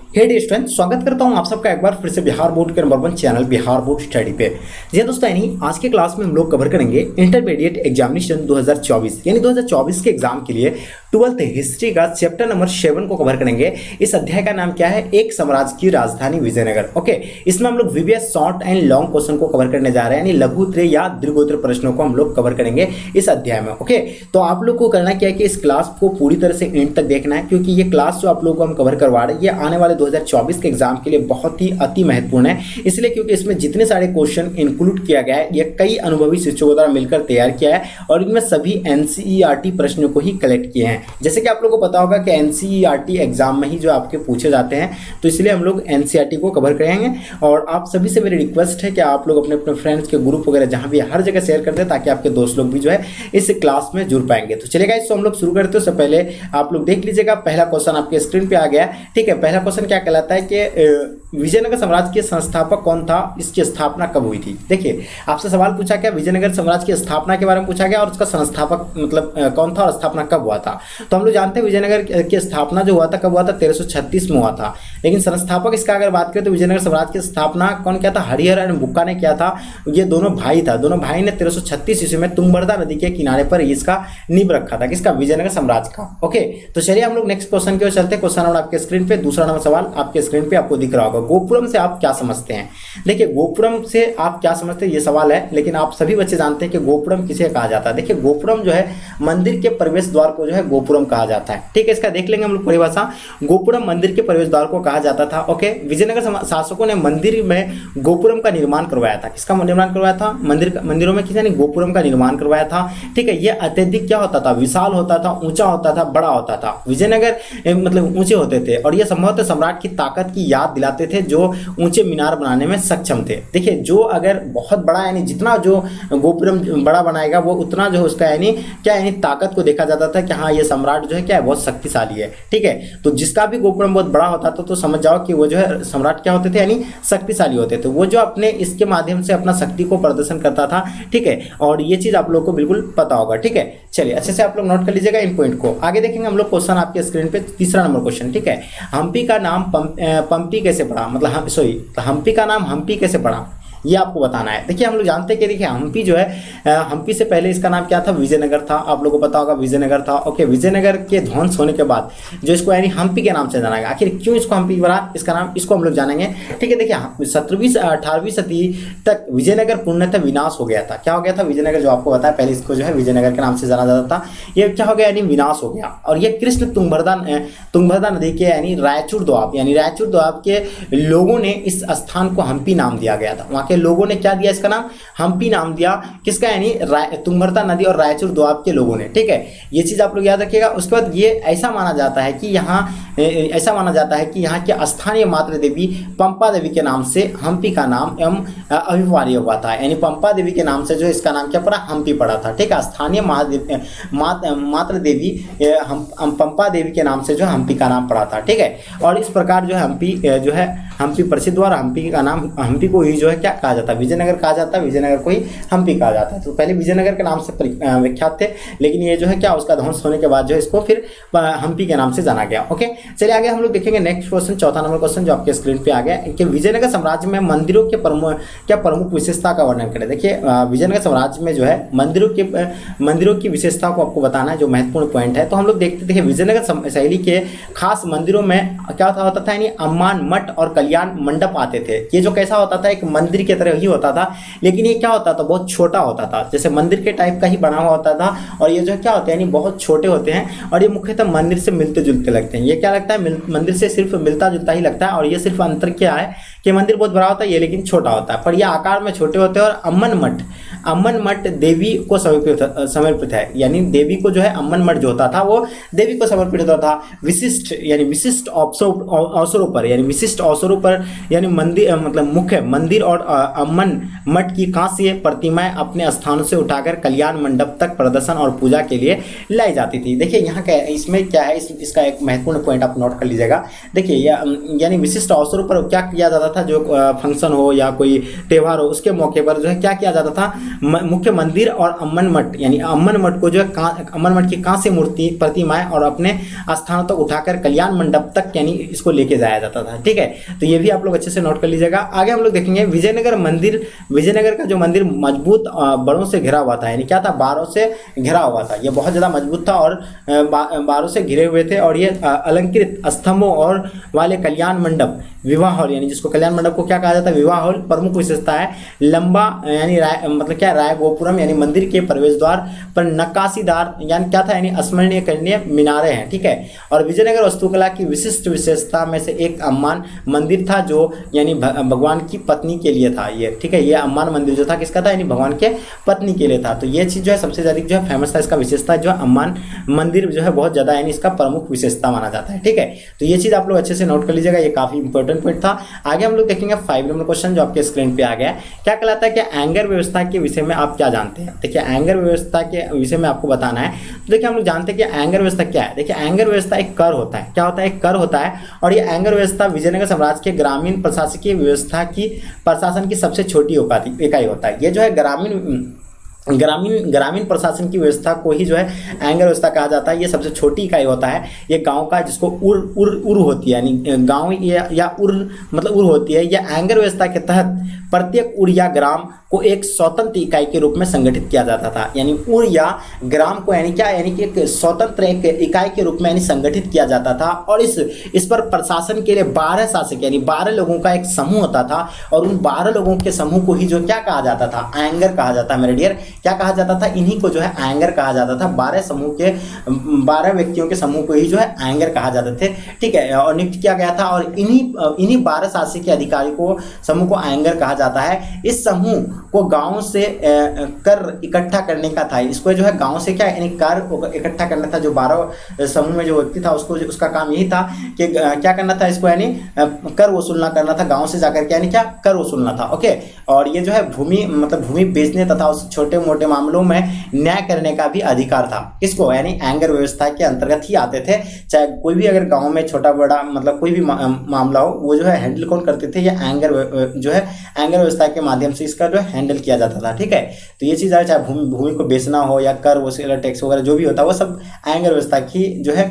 हे dear student, स्वागत करता हूं आप सबका एक बार फिर से बिहार बोर्ड के number 1 channel Bihar board study पे। जी दोस्तों, यानी आज के क्लास में हम लोग कवर करेंगे इंटरमीडिएट एग्जामिनेशन 2024 यानी 2024 के एग्जाम के लिए 12th हिस्ट्री का चैप्टर नंबर 7 को कवर करेंगे। इस अध्याय का नाम क्या है? एक साम्राज्य की राजधानी विजयनगर। ओके, इसमें हम लोग VVS short and long question को कवर करने जा रहे हैं, यानी लघुत्तरीय या दीर्घोत्तरीय प्रश्नों को हम लोग कवर करेंगे इस अध्याय में। ओके, तो आप लोग को करना क्या है कि इस क्लास को पूरी तरह से एंड तक देखना है, क्योंकि ये क्लास जो आप लोग को हम कवर करवा रहे हैं ये आने वाले 2024 के एग्जाम के लिए बहुत ही अति महत्वपूर्ण है। इसलिए क्योंकि इसमें जितने सारे क्वेश्चन इंक्लूड किया गया है ये कई अनुभवी शिक्षकों द्वारा मिलकर तैयार किया है और इनमें सभी एनसीईआरटी प्रश्नों को ही कलेक्ट किए हैं। जैसे कि आप लोगों को पता होगा कि एनसीईआरटी एग्जाम में ही जो आपके पूछे जाते हैं, तो इसलिए हम लोग एनसीईआरटी को कवर करेंगे। और आप सभी से मेरी रिक्वेस्ट है कि आप लोग अपने अपने फ्रेंड्स के ग्रुप वगैरह जहां भी हर जगह शेयर कर दें, ताकि आपके दोस्त लोग भी जो है इस क्लास में जुड़ पाएंगे। तो चलेगा, इसको हम लोग शुरू करते हैं। उससे पहले आप लोग देख लीजिएगा, पहला क्वेश्चन आपके स्क्रीन पे आ गया। ठीक है, पहला क्वेश्चन क्या कहलाता है कि विजयनगर साम्राज्य के संस्थापक कौन था, इसकी स्थापना कब हुई थी। देखिए, आपसे सवाल पूछा गया, विजयनगर साम्राज्य की स्थापना के बारे में पूछा गया और उसका संस्थापक मतलब कौन था और स्थापना कब हुआ था। तो हम लोग जानते हैं विजयनगर की स्थापना जो हुआ था कब हुआ था, 1336 में हुआ था। लेकिन संस्थापक इसका अगर बात करें तो विजयनगर साम्राज्य की स्थापना कौन किया था? हरिहर एंड बुक्का ने किया था। ये दोनों भाई था, दोनों भाई ने 1336 ईस्वी में तुंगभद्रा नदी के किनारे पर इसका नींव रखा था, किसका? विजयनगर साम्राज्य का। ओके, तो चलिए हम लोग नेक्स्ट क्वेश्चन की ओर चलते हैं। क्वेश्चन नंबर आपके स्क्रीन पे, दूसरा नंबर सवाल आपके स्क्रीन पे आपको दिख रहा होगा। गोपुरम से आप क्या समझते हैं? देखिए, गोपुरम से आप क्या समझते हैं ये सवाल है, लेकिन आप सभी बच्चे जानते हैं कि गोपुरम किसे कहा जाता है। देखिए, गोपुरम जो है मंदिर के प्रवेश द्वार को जो है गोपुरम कहा जाता है। ठीक है, इसका देख लेंगे हम लोग परिभाषा। गोपुरम मंदिर के प्रवेश द्वार को कहा जाता था। ओके, विजयनगर शासकों ने मंदिर में गोपुरम का निर्माण करवाया था। किसका निर्माण करवाया था? मंदिरों में किसी ने गोपुरम का निर्माण करवाया था। ठीक है, यह अत्यधिक क्या होता था? विशाल होता था, ऊंचा होता था, बड़ा होता था। विजयनगर मतलब ऊंचे होते थे और यह संभवतः सम्राट की ताकत की याद दिलाते थे, जो ऊंचे मीनार बनाने में सक्षम थे। देखिए, जो अगर बहुत बड़ा यानी जितना जो गोपुरम बड़ा बनाएगा वो उतना जो उसका यानी क्या यानी ताकत को देखा जाता था कि हाँ, ये सम्राट जो है क्या है, बहुत शक्तिशाली है। ठीक है, तो जिसका भी गोपुरम बहुत बड़ा होता था तो समझ जाओ कि वो जो है सम्राट क्या होते थे, यानी शक्तिशाली होते थे। वो जो अपने इसके माध्यम से अपना शक्ति को प्रदर्शन करता था। ठीक है, और ये चीज आप लोग को बिल्कुल पता होगा। ठीक है, चलिए अच्छे से आप लोग नोट कर लीजिएगा इन पॉइंट को। आगे देखेंगे हम लोग क्वेश्चन आपके स्क्रीन पे, तीसरा नंबर क्वेश्चन। ठीक है, हम्पी का नाम पंपी कैसे पड़ा, मतलब हम्पी का नाम हम्पी कैसे पड़ा, ये आपको बताना है। देखिए, हम लोग जानते हैं कि देखिए हम्पी जो है हम्पी से पहले इसका नाम क्या था? विजयनगर था। आप लोगों को पता होगा विजयनगर था। ओके, विजयनगर के ध्वंस होने के बाद जो इसको यानी हम्पी के नाम से जाना गया। आखिर क्यों इसको हम्पी बना इसका नाम, इसको हम लोग जानेंगे। ठीक है, देखिए 17वीं से 18वीं सदी तक विजयनगर पूर्णतः विनाश हो गया था। क्या हो गया था? विजयनगर जो आपको बताया, पहले इसको जो है विजयनगर के नाम से जाना जाता था, ये क्या हो गया यानी विनाश हो गया। और ये कृष्ण तुंगभद्रा नदी के यानी रायचूर दोआब के लोगों ने इस स्थान को हम्पी नाम दिया गया था। वहां के लोगों ने क्या दिया इसका नाम? हम्पी नाम दिया। किसका? यानी तुंगभद्रा नदी और रायचूर दोआब के लोगों ने। ठीक है, ये चीज आप लोग याद रखिएगा। उसके बाद ये ऐसा माना जाता है कि यहाँ के स्थानीय मातृ देवी पंपा देवी के नाम से हम्पी का नाम एवं अभिवार्य हुआ था। यानी पंपा देवी के नाम से जो इसका नाम क्या पड़ा? हम्पी पड़ा था। ठीक है, स्थानीय मातृ देवी पंपा देवी के नाम से जो हम्पी का नाम पड़ा था। ठीक है, और इस प्रकार जो है हम्पी प्रसिद्ध हुआ। हम्पी का नाम, हम्पी को ही जो है क्या कहा जाता है? विजयनगर कहा जाता है। विजयनगर को ही हम्पी कहा जाता है। तो पहले विजयनगर के नाम से विख्यात थे, लेकिन ये जो है क्या उसका ध्वंस होने के बाद जो है इसको फिर हम्पी के नाम से जाना गया। ओके, चलिए आगे हम लोग देखेंगे नेक्स्ट क्वेश्चन, चौथा नंबर क्वेश्चन जो आपके स्क्रीन पे आ गया कि विजयनगर साम्राज्य में मंदिरों के प्रमुख विशेषता का वर्णन करें। देखिए, विजयनगर साम्राज्य में जो है मंदिरों की विशेषता को आपको बताना है, जो महत्वपूर्ण पॉइंट है। तो हम लोग देखते थे विजयनगर शैली के खास मंदिरों में क्या होता था, यानी अम्मान मठ और कल्याण मंडप आते थे। ये जो कैसा होता था? एक मंदिर की तरह ही होता था, लेकिन ये क्या होता था? बहुत छोटा होता था, जैसे मंदिर के टाइप का ही बना हुआ होता था। और ये जो क्या होते हैं, यानी बहुत छोटे होते हैं और ये मुख्यतः मंदिर से मिलते जुलते लगते हैं। ये क्या लगता है? मंदिर से सिर्फ मिलता जुलता ही लगता है। और ये सिर्फ अंतर क्या है कि मंदिर बहुत बड़ा होता है, ये लेकिन छोटा होता है, पर ये आकार में छोटे होते हैं। और अम्मन मठ देवी को समर्पित है, यानी देवी को जो है अम्मन मठ जो होता था वो देवी को समर्पित होता था। विशिष्ट अवसरों पर यानी मंदिर मतलब मुख्य मंदिर और अम्मन मठ की कांस्य प्रतिमाएं अपने स्थानों से उठाकर कल्याण मंडप तक प्रदर्शन और पूजा के लिए लाई जाती थी। देखिए, यहाँ का इसमें क्या है, इसका एक महत्वपूर्ण पॉइंट आप नोट कर लीजिएगा। देखिए, यानी विशिष्ट अवसरों पर क्या किया जाता था? जो फंक्शन हो या कोई त्यौहार हो, उसके मौके पर जो है क्या किया जाता था? मुख्य मंदिर और अम्मन मठ, यानी अम्मन मठ को जो है अम्मन मठ की कांस्य मूर्ति प्रतिमाएं और अपने स्थानों तक उठाकर कल्याण मंडप तक यानी इसको लेके जाया जाता था। ठीक है, तो ये भी आप लोग अच्छे से नोट कर लीजिएगा। आगे हम लोग देखेंगे विजयनगर मंदिर। विजयनगर का जो मंदिर मजबूत बड़ों से घिरा हुआ था, यानी क्या था, बारों से घिरा हुआ था। ये बहुत ज्यादा मजबूत था और बारों से घिरे हुए थे, और ये अलंकृत स्तंभों और वाले कल्याण मंडप, विवाह हॉल, यानी जिसको कल्याण मंडप को क्या कहा जाता है, विवाह हॉल, प्रमुख विशेषता है। लंबा यानी मतलब क्या, राय गोपुरम यानी मंदिर के प्रवेश द्वार पर नक्काशीदार यानी क्या था, यानी स्मरणीय करनीय मीनारे हैं। ठीक है, और विजयनगर वास्तुकला की विशिष्ट विशेषता में से एक अम्मान मंदिर था, जो यानी भगवान की पत्नी के लिए था ये। ठीक है, ये अम्मान मंदिर जो था किसका था, यानी भगवान के पत्नी के लिए था। तो ये चीज जो है सबसे ज्यादा जो है फेमस था, इसका विशेषता जो है अम्मान मंदिर जो है बहुत ज्यादा यानी इसका प्रमुख विशेषता माना जाता है। ठीक है, तो ये चीज आप लोग अच्छे से नोट कर लीजिएगा, ये काफी इंपॉर्टेंट पॉइंट था। आगे हम लोग देखेंगे 5 नंबर क्वेश्चन जो आपके स्क्रीन पे आ गया है। क्या कहलाता है कि एंगर व्यवस्था के विषय में आप क्या जानते हैं। देखिए एंगर व्यवस्था के विषय में आपको बताना है। तो देखिए हम लोग जानते हैं कि एंगर व्यवस्था क्या है। देखिए एंगर व्यवस्था एक कर होता है। क्या होता है, एक कर होता है, और ये एंगर व्यवस्था विजयनगर साम्राज्य के ग्रामीण प्रशासकीय व्यवस्था की प्रशासन की सबसे छोटी इकाई होता है। ये जो है ग्रामीण प्रशासन की व्यवस्था को ही जो है एंगर व्यवस्था कहा जाता है। ये सबसे छोटी इकाई होता है। ये गांव का जिसको उर होती है, यानी गांव या उर मतलब उर होती है। यह एंगर व्यवस्था के तहत प्रत्येक उर या ग्राम को एक स्वतंत्र इकाई के रूप में संगठित किया जाता था। यानी उर या ग्राम को यानी क्या, यानी कि एक स्वतंत्र एक इकाई के रूप में यानी संगठित किया जाता था, और इस पर प्रशासन के लिए 12 शासक यानी 12 लोगों का एक समूह होता था, और उन 12 लोगों के समूह को ही जो क्या कहा जाता था, एंगर कहा जाता है मेरे डियर। क्या कहा जाता था, इन्हीं को जो है एंगर कहा जाता था। 12 व्यक्तियों के समूह को ही जो है एंगर कहा जाते थे। ठीक है, और नियुक्त किया गया था, और इन्हीं 12 शासकीय अधिकारी को समूह को एंगर कहा जाता है। इस समूह को गांव से कर इकट्ठा करने का था। इसको जो है गांव से क्या यानी कर इकट्ठा करना था। जो 12 समूह में जो व्यक्ति था उसका काम यही था कि क्या करना था, इसको यानी कर वसूलना करना था, गांव से जाकर के यानी क्या कर वसूलना था। ओके, और ये जो है भूमि बेचने तथा उस छोटे मोटे मामलों में न्याय करने का भी अधिकार था। किसको, यानी एंगर व्यवस्था के अंतर्गत ही आते थे। चाहे कोई भी अगर गांव में छोटा बड़ा मतलब कोई भी मामला हो, वो जो है हैंडल कौन करते थे, ये एंगर जो है एंगर व्यवस्था के माध्यम से इसका जो है हैंडल किया जाता था। ठीक है, तो ये चीज चाहे भूमि को बेचना हो या कर वसूल टैक्स वगैरह जो भी होता है, वो सब एंगर व्यवस्था की जो है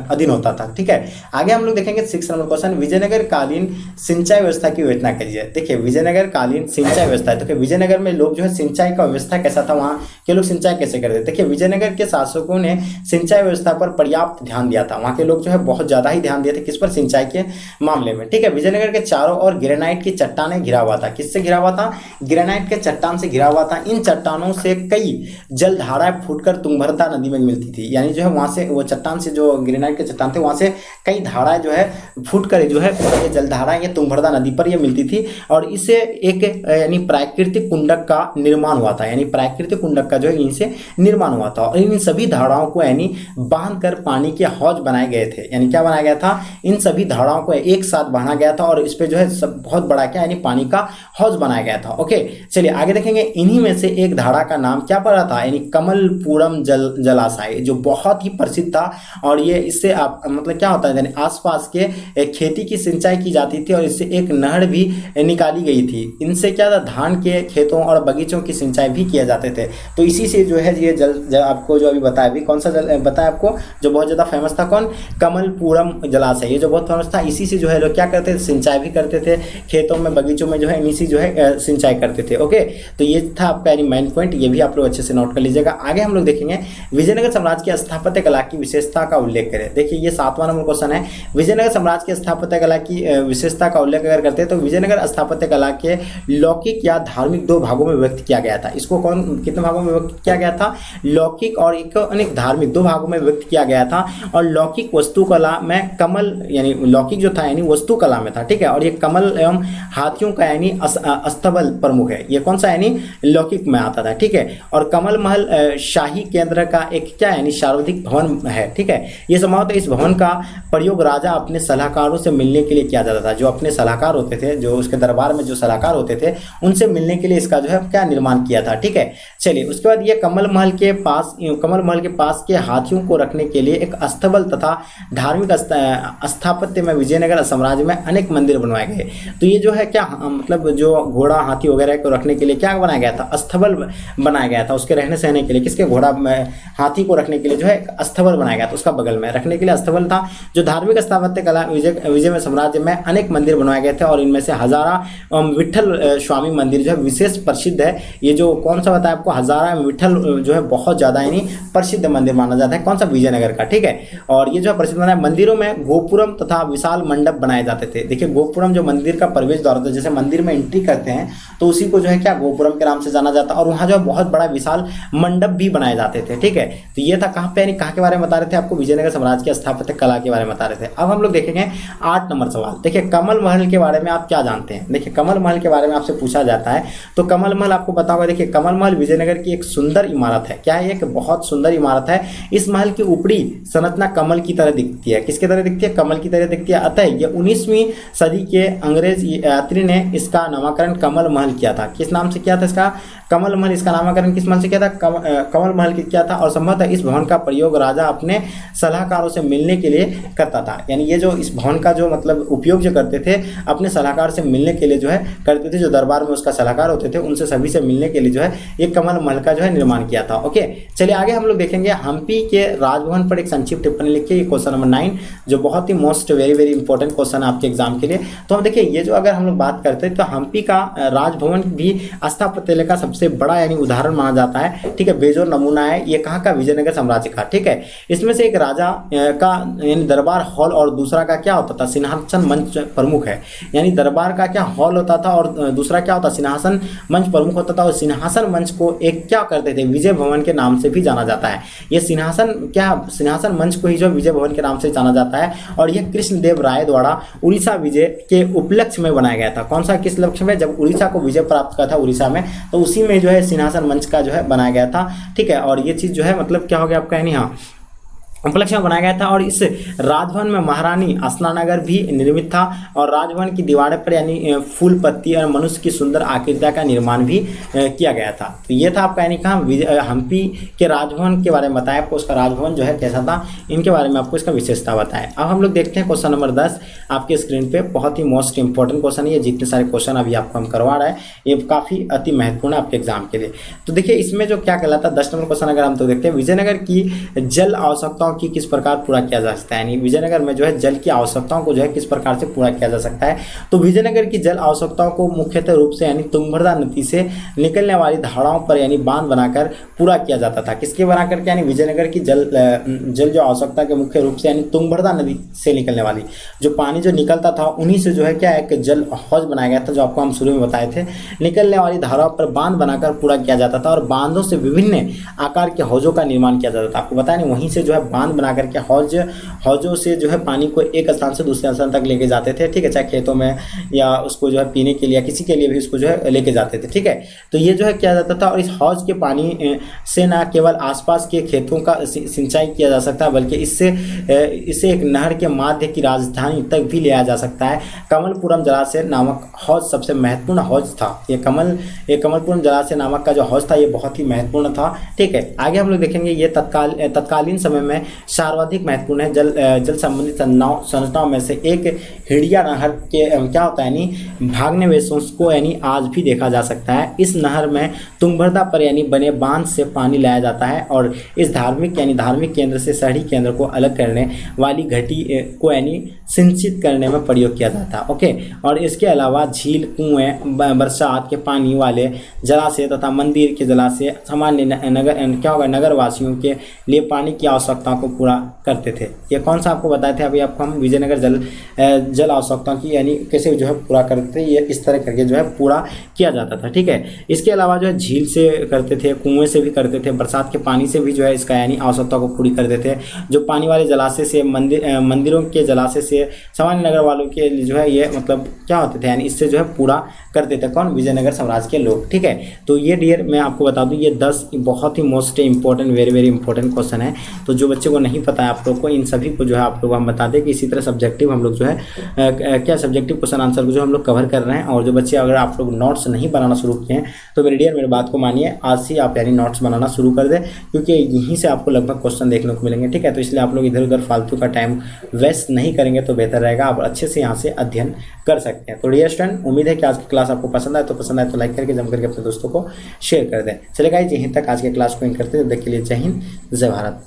अधीन होता था। ठीक है, आगे हम लोग देखेंगे 6 नंबर क्वेश्चन, विजयनगर कालीन सिंचाई व्यवस्था की योजना कीजिए। देखिए विजयनगर कालीन सिंचाई व्यवस्था है, तो विजयनगर में लोग जो है सिंचाई का व्यवस्था कैसा था, वहाँ के लोग सिंचाई कैसे करते थे। देखिए विजयनगर के शासकों ने सिंचाई व्यवस्था पर पर्याप्त ध्यान दिया था। वहाँ के लोग जो है बहुत ज्यादा ही ध्यान दिए थे, किस पर, सिंचाई के मामले में। ठीक है, विजयनगर के चारों ओर ग्रेनाइट की चट्टानें घिरा हुआ था। किससे घिरा हुआ था, ग्रेनाइट के चट्टान से घिरा हुआ था। इन चट्टानों से कई जलधाराएं फूटकर तुंगभद्रा नदी में मिलती थी। यानी जो है वहां से वो चट्टान से, जो ग्रेनाइट के चट्टान थे, वहां से कई धाराएं जो है फूटकर जो है ये जलधाराएं ये तुंगभद्रा नदी पर ये मिलती थी, और इससे एक यानी प्राकृतिक कुंडक का निर्माण हुआ था। यानी प्राकृतिक कुंडक का जो है इनसे निर्माण हुआ था, और इन सभी धाराओं को यानी बांध कर पानी के हौज बनाए गए थे। यानी क्या बनाया गया था, इन सभी धाराओं को एक साथ बांधा गया था, और इस पे जो है सब बहुत बड़ा क्या यानी पानी का हौज बनाया गया था। ओके, चलिए आगे देखेंगे। इन्हीं में से एक धारा का नाम क्या पड़ा था, यानी कमलपुरम जलाशय, जो बहुत ही प्रसिद्ध था। और ये इससे आप मतलब क्या होता है, यानी आसपास के खेती की सिंचाई की जाती थी, और इससे एक नहर भी निकाली गई थी। इनसे क्या था, धान के खेतों और बगीचों की सिंचाई भी किए जाते थे। तो इसी से जो है ये जल आपको जो अभी बताया, अभी कौन सा जल बताया आपको जो बहुत ज्यादा फेमस था, कौन, कमलपुरम जलाशय, ये जो बहुत फेमस था। इसी से जो है लोग क्या करते थे, सिंचाई भी करते थे, खेतों में बगीचों में जो है इसी जो है सिंचाई करते थे। ओके, तो ये था आपका यानी मेन पॉइंट, ये भी आप लोग अच्छे से नोट कर लीजिएगा। आगे हम लोग देखेंगे विजयनगर साम्राज्य की स्थापत्य कला की विशेषता का उल्लेख करें। देखिए ये 7वां नंबर क्वेश्चन है। विजयनगर साम्राज्य की स्थापत्य कला की विशेषता का उल्लेख अगर करते हैं तो विजयनगर स्थापत्य कला के लौकिक या धार्मिक 2 भागों में व्यक्त किया गया था। इसको कितने भागों में व्यक्त किया गया था, लौकिक और एक अनेक धार्मिक 2 भागों में व्यक्त किया गया था। और लौकिक वस्तुकला में कमल यानी लौकिक जो था यानी वस्तुकला में था। ठीक है, और ये कमल एवं हाथियों का यानी अस्तबल प्रमुख है। ये कौन सा यानी लौकिक में आता था। ठीक है, और कमल महल शाही केंद्र का एक क्या यानी सर्वाधिक भवन है। ठीक है, ये संभवतः इस भवन का प्रयोग राजा अपने सलाहकारों से मिलने के लिए किया जाता था। जो अपने सलाहकार होते थे, जो उसके दरबार में जो सलाहकार होते थे उनसे मिलने के लिए इसका जो है क्या निर्माण किया था। ठीक है, चलिए उसके बाद ये कमल महल के पास के हाथियों को रखने के लिए एक अस्तबल तथा धार्मिक स्थापत्य में विजयनगर साम्राज्य में अनेक मंदिर बनवाए गए। तो ये जो है क्या मतलब जो घोड़ा हाथी वगैरह को रखने के लिए क्या बनाया गया था, अस्तबल बनाया गया था उसके रहने सहने के लिए। किसके, घोड़ा हाथी को रखने के लिए जो है अस्तबल बनाया गया था, उसका बगल में रखने के लिए अस्तबल था। जो धार्मिक स्थापत्य कला विजय में साम्राज्य में अनेक मंदिर बनवाए गए थे और इनमें से हजारा विठल स्वामी मंदिर जो है विशेष प्रसिद्ध है। ये जो कौन सा बताया आपको, हजारा विठल जो है बहुत ज्यादा यानी प्रसिद्ध मंदिर माना जाता है। कौन सा, विजयनगर का। ठीक है, और ये जो प्रसिद्ध बना है, मंदिरों में गोपुरम तथा विशाल मंडप बनाए जाते थे। देखिए गोपुरम जो मंदिर का प्रवेश द्वार होता है, जैसे मंदिर में एंट्री करते हैं तो उसी को जो है क्या गोपुरम के नाम से जाना जाता है और वहाँ जो है बहुत बड़ा विशाल मंडप भी बनाए जाते थे। ठीक है, तो ये था कहाँ पे, यानी कहाँ के बारे में बता रहे थे आपको, विजयनगर साम्राज्य की स्थापत्य कला के बारे में बता रहे थे। अब हम लोग देखेंगे 8 नंबर सवाल। देखिए कमल महल के बारे में आप क्या जानते हैं। देखिए कमल महल के बारे में आपसे पूछा जाता है तो कमल महल आपको पता होगा। देखिए कमल महल विजयनगर की एक सुंदर इमारत है। क्या है, एक बहुत सुंदर इमारत है। इस महल की ऊपरी संरचना कमल की तरह दिखती है। किसकी तरह दिखती है, कमल की तरह दिखती है। अतः ये 19वीं सदी के अंग्रेज यात्री ने इसका नामकरण कमल महल किया था। किस नाम से किया था इसका, कमल महल। इसका नामकरण किस महल से किया था, कमल महल की किया था। और संभवतः इस भवन का प्रयोग राजा अपने सलाहकारों से मिलने के लिए करता था। यानी ये जो इस भवन का जो मतलब उपयोग जो करते थे अपने सलाहकार से मिलने के लिए जो है करते थे, जो दरबार में उसका सलाहकार होते थे उनसे सभी से मिलने के लिए जो है ये कमल महल का जो है निर्माण किया था। ओके, चलिए आगे हम लोग देखेंगे हम्पी के राजभवन पर एक संक्षिप्त टिप्पणी लिखिए। ये क्वेश्चन नंबर 9 जो बहुत ही मोस्ट वेरी इंपॉर्टेंट क्वेश्चन है आपके एग्जाम के लिए। तो हम देखिए ये जो अगर हम लोग बात करते हैं तो हम्पी का राजभवन भी स्थापत्य का सबसे बड़ा यानी उदाहरण माना जाता है। ठीक है, बेजोर नमूना है। ये कहाँ का, विजयनगर साम्राज्य का। ठीक है, इसमें से एक राजा का यानी दरबार हॉल और दूसरा का क्या होता था, सिंहासन मंच प्रमुख है। यानी दरबार का क्या हॉल होता था और दूसरा क्या होता, सिंहासन मंच प्रमुख होता था। और सिंहासन मंच को एक क्या करते थे, विजय भवन के नाम से भी जाना जाता है। ये सिंहासन मंच को ही जो विजय भवन के नाम से जाना जाता है। और यह कृष्णदेव राय द्वारा उड़ीसा विजय के उपलक्ष्य में बनाया गया था। कौन सा, किस लक्ष्य में, जब उड़ीसा को विजय प्राप्त किया था उड़ीसा में, तो उसी में जो है सिंहासन मंच का जो है बनाया गया था। ठीक है, और ये चीज जो है मतलब क्या हो गया आपका, यानी हाँ उपलक्ष्य में बनाया गया था। और इस राजभवन में महारानी स्नानागार भी निर्मित था और राजभवन की दीवारों पर यानी फूल पत्ती और मनुष्य की सुंदर आकृतियां का निर्माण भी किया गया था। तो ये था आपका यानी कहा हम्पी के राजभवन के बारे में बताया आपको, उसका राजभवन जो है कैसा था, इनके बारे में आपको इसका विशेषता बताया। अब हम लोग देखते हैं क्वेश्चन नंबर 10 आपके स्क्रीन पे। बहुत ही मोस्ट इंपॉर्टेंट क्वेश्चन है ये, जितने सारे क्वेश्चन अभी आपको हम करवा रहे हैं ये काफी अति महत्वपूर्ण है आपके एग्जाम के लिए। तो देखिए इसमें जो क्या कहलाता है 10 नंबर क्वेश्चन अगर हम तो देखते हैं, विजयनगर की जल आवश्यकताओं की किस प्रकार पूरा किया जा सकता है। यानी विजयनगर में जो है जल की आवश्यकताओं को जो है किस प्रकार से पूरा किया जा सकता है। तो विजयनगर की जल आवश्यकताओं को मुख्यतः रूप से यानी तुंगभद्रा नदी से निकलने वाली धाराओं पर यानी बांध बनाकर पूरा किया जाता था। किसके बनाकर के, यानी विजयनगर की जल जो आवश्यकता के मुख्य रूप से यानी तुंगभद्रा नदी से निकलने वाली जो पानी जो निकलता था उन्हीं से जो है क्या एक जल हौज बनाया गया था, जो आपको हम शुरू में बताए थे। निकलने वाली धाराओं पर बांध बनाकर पूरा किया जाता था और बांधों से विभिन्न आकार के हौजों का निर्माण किया जाता था। आपको बताया नहीं, वहीं से जो है बांध बनाकर के हौजों से जो है पानी को एक स्थान से दूसरे स्थान तक लेके जाते थे। ठीक है, चाहे खेतों में या उसको जो है पीने के लिए या किसी के लिए भी उसको जो है लेके जाते थे। ठीक है, तो ये जो है किया जाता था। और इस हौज के पानी से न केवल आसपास के खेतों का सिंचाई किया जा सकता है बल्कि इसे एक नहर के माध्य की राजधानी तक भी ले आया जा सकता है। कमलपुरम जलाशय नामक हौज सबसे महत्वपूर्ण हौज था। ये कमलपुरम जलाशय नामक का जो हौज था ये बहुत ही महत्वपूर्ण था। ठीक है, आगे हम लोग देखेंगे ये तत्कालीन समय में सर्वाधिक महत्वपूर्ण है। जल संबंधित संरचनाओं में से एक हिड़िया नहर के क्या होता है यानी भागने वेशों को यानी आज भी देखा जा सकता है। इस नहर में तुंगभद्रा पर यानी बने बांध से पानी लाया जाता है और इस धार्मिक केंद्र से शहरी केंद्र को अलग करने वाली घटी को यानी सिंचित करने में प्रयोग किया जाता है। ओके, और इसके अलावा झील, कुएं, बरसात के पानी वाले जलाशय तथा मंदिर के जलाशय सामान्य नगर वासियों के लिए पानी की आवश्यकताओं को पूरा करते थे। ये कौन सा आपको बताए थे अभी आपको हम, विजयनगर जल आवश्यकताओं की यानी कैसे जो है पूरा करते थे, ये इस तरह करके जो है पूरा किया जाता था। ठीक है, इसके अलावा जो है झील से करते थे, कुएं से भी करते थे, बरसात के पानी से भी जो है इसका यानी आवश्यकता को पूरी करते थे। जो पानी वाले जलाशय से मंदिरों के जलाशय से सामान्य नगर वालों के लिए जो है ये मतलब क्या होते थे यानी इससे जो है पूरा करते थे कौन, विजयनगर साम्राज्य के लोग। ठीक है, तो ये डियर मैं आपको बता दूं ये 10 बहुत ही most important very important question है। तो जो बच्चे को नहीं पता है आप लोग को, इन सभी को जो है आप लोग हम बता दें कि इसी तरह सब्जेक्टिव हम लोग जो है क्या सब्जेक्टिव क्वेश्चन आंसर को जो हम लोग कवर कर रहे हैं। और जो बच्चे अगर आप लोग नोट्स नहीं बनाना शुरू किए हैं तो मेरे डियर मेरी बात को मानिए, आज से आप यानी नोट्स बनाना शुरू कर दें, क्योंकि यहीं से आपको लगभग क्वेश्चन देखने को मिलेंगे। ठीक है, तो इसलिए आप लोग इधर उधर फालतू का टाइम वेस्ट नहीं करेंगे तो बेहतर रहेगा, आप अच्छे से यहाँ से अध्ययन कर सकते हैं। तो डियर स्टूडेंट, उम्मीद है कि आज की क्लास आपको पसंद आए, तो पसंद आए तो लाइक करके जम करके अपने दोस्तों को शेयर कर दें। चलेगा, यहीं तक आज के क्लास को एंड करते हैं। तब तक के लिए जय हिंद, जय भारत।